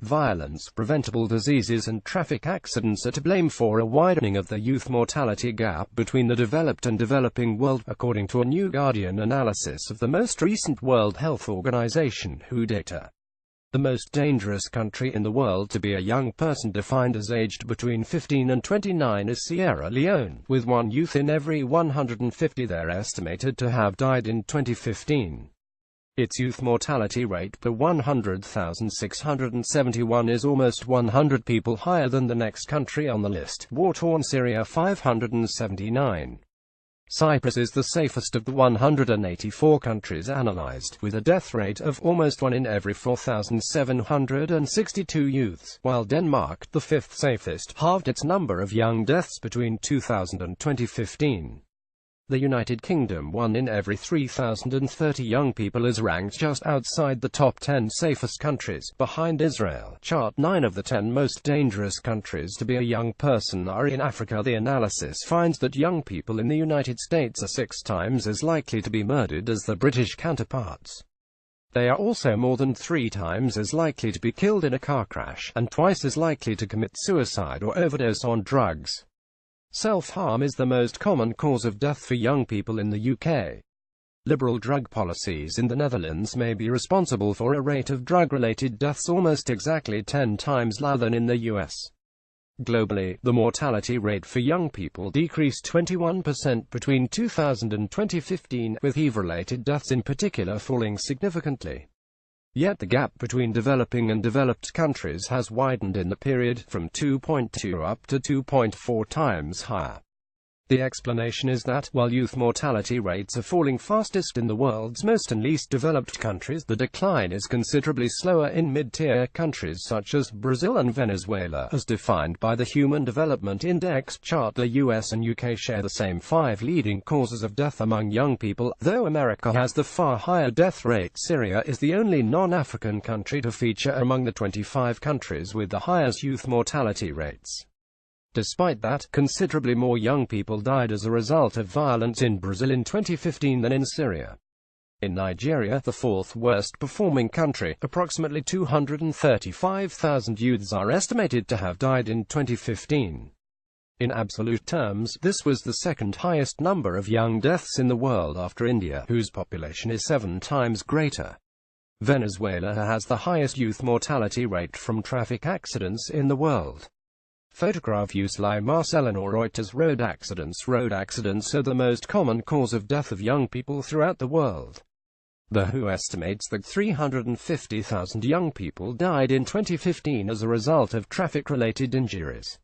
violence, preventable diseases and traffic accidents are to blame for a widening of the youth mortality gap between the developed and developing world, according to a new Guardian analysis of the most recent World Health Organization (WHO) data. The most dangerous country in the world to be a young person defined as aged between 15 and 29 is Sierra Leone, with 1 youth in every 150 there estimated to have died in 2015. Its youth mortality rate per 100,671 is almost 100 people higher than the next country on the list, war-torn Syria 579. Cyprus is the safest of the 184 countries analyzed, with a death rate of almost 1 in every 4,762 youths, while Denmark, the 5th safest, halved its number of young deaths between 2000 and 2015. The United Kingdom, 1 in every 3,030 young people, is ranked just outside the top 10 safest countries, behind Israel. Chart 9 of the 10 most dangerous countries to be a young person are in Africa. The analysis finds that young people in the United States are 6 times as likely to be murdered as their British counterparts. They are also more than 3 times as likely to be killed in a car crash, and twice as likely to commit suicide or overdose on drugs. Self-harm is the most common cause of death for young people in the UK. Liberal drug policies in the Netherlands may be responsible for a rate of drug-related deaths almost exactly 10 times lower than in the US. Globally, the mortality rate for young people decreased 21% between 2000 and 2015, with HIV-related deaths in particular falling significantly. Yet the gap between developing and developed countries has widened in the period, from 2.2 up to 2.4 times higher. The explanation is that, while youth mortality rates are falling fastest in the world's most and least developed countries, the decline is considerably slower in mid-tier countries such as Brazil and Venezuela, as defined by the Human Development Index chart. The US and UK share the same 5 leading causes of death among young people, though America has the far higher death rate. Syria is the only non-African country to feature among the 25 countries with the highest youth mortality rates. Despite that, considerably more young people died as a result of violence in Brazil in 2015 than in Syria. In Nigeria, the 4th worst performing country, approximately 235,000 youths are estimated to have died in 2015. In absolute terms, this was the 2nd highest number of young deaths in the world after India, whose population is 7 times greater. Venezuela has the highest youth mortality rate from traffic accidents in the world. Photograph use Lie Marcelin or Reuters. Road accidents. Road accidents are the most common cause of death of young people throughout the world. The WHO estimates that 350,000 young people died in 2015 as a result of traffic-related injuries.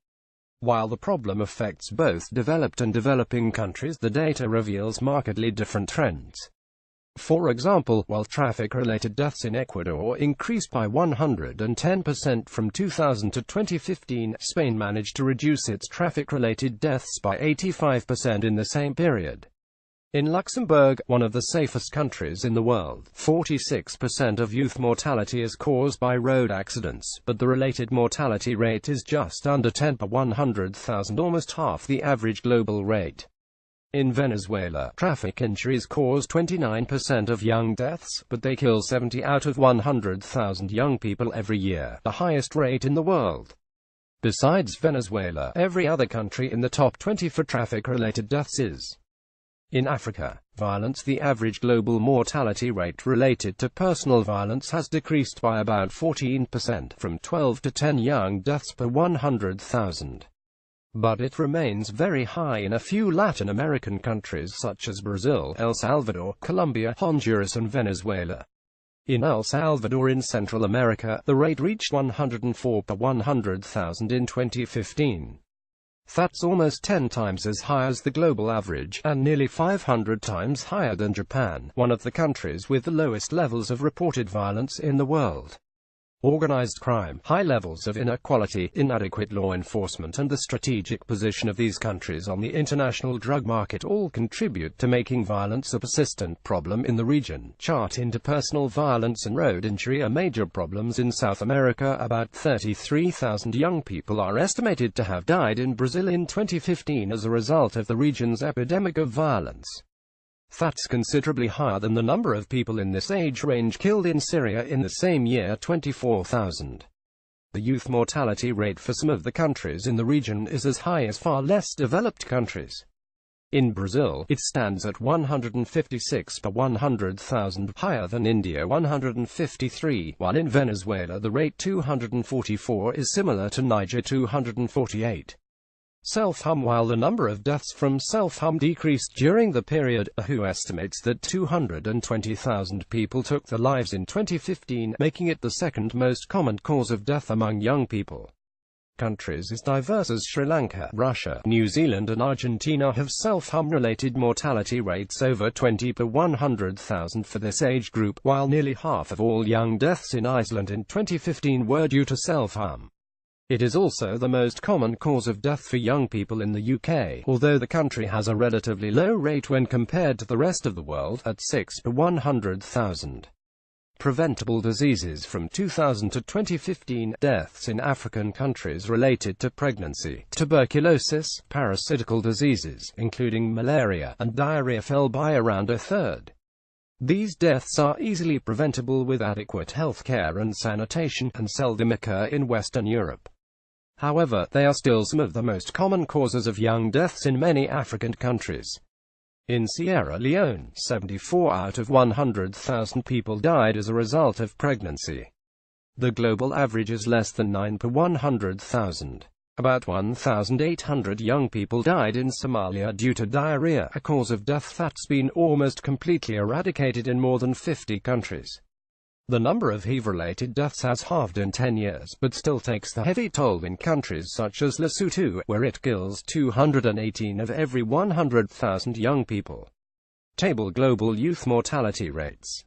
While the problem affects both developed and developing countries, the data reveals markedly different trends. For example, while traffic-related deaths in Ecuador increased by 110% from 2000 to 2015, Spain managed to reduce its traffic-related deaths by 85% in the same period. In Luxembourg, one of the safest countries in the world, 46% of youth mortality is caused by road accidents, but the related mortality rate is just under 10 per 100,000, almost half the average global rate. In Venezuela, traffic injuries cause 29% of young deaths, but they kill 70 out of 100,000 young people every year, the highest rate in the world. Besides Venezuela, every other country in the top 20 for traffic-related deaths is. In Africa, violence. The average global mortality rate related to personal violence has decreased by about 14%, from 12 to 10 young deaths per 100,000. But it remains very high in a few Latin American countries such as Brazil, El Salvador, Colombia, Honduras and Venezuela. In El Salvador in Central America, the rate reached 104 per 100,000 in 2015. That's almost 10 times as high as the global average, and nearly 500 times higher than Japan, one of the countries with the lowest levels of reported violence in the world. Organized crime, high levels of inequality, inadequate law enforcement and the strategic position of these countries on the international drug market all contribute to making violence a persistent problem in the region. Chart. Interpersonal violence and road injury are major problems in South America. About 33,000 young people are estimated to have died in Brazil in 2015 as a result of the region's epidemic of violence. That's considerably higher than the number of people in this age range killed in Syria in the same year, 24,000. The youth mortality rate for some of the countries in the region is as high as far less developed countries. In Brazil, it stands at 156 per 100,000, higher than India 153, while in Venezuela the rate 244 is similar to Niger 248. Self-harm. While the number of deaths from self-harm decreased during the period, WHO estimates that 220,000 people took their lives in 2015, making it the second most common cause of death among young people. Countries as diverse as Sri Lanka, Russia, New Zealand and Argentina have self-harm-related mortality rates over 20 per 100,000 for this age group, while nearly half of all young deaths in Iceland in 2015 were due to self-harm. It is also the most common cause of death for young people in the UK, although the country has a relatively low rate when compared to the rest of the world, at 6 per 100,000. Preventable diseases. From 2000 to 2015, deaths in African countries related to pregnancy, tuberculosis, parasitical diseases, including malaria, and diarrhea fell by around a third. These deaths are easily preventable with adequate health care and sanitation, and seldom occur in Western Europe. However, they are still some of the most common causes of young deaths in many African countries. In Sierra Leone, 74 out of 100,000 people died as a result of pregnancy. The global average is less than 9 per 100,000. About 1,800 young people died in Somalia due to diarrhea, a cause of death that's been almost completely eradicated in more than 50 countries. The number of HIV-related deaths has halved in 10 years, but still takes the heavy toll in countries such as Lesotho, where it kills 218 of every 100,000 young people. Table: global youth mortality rates.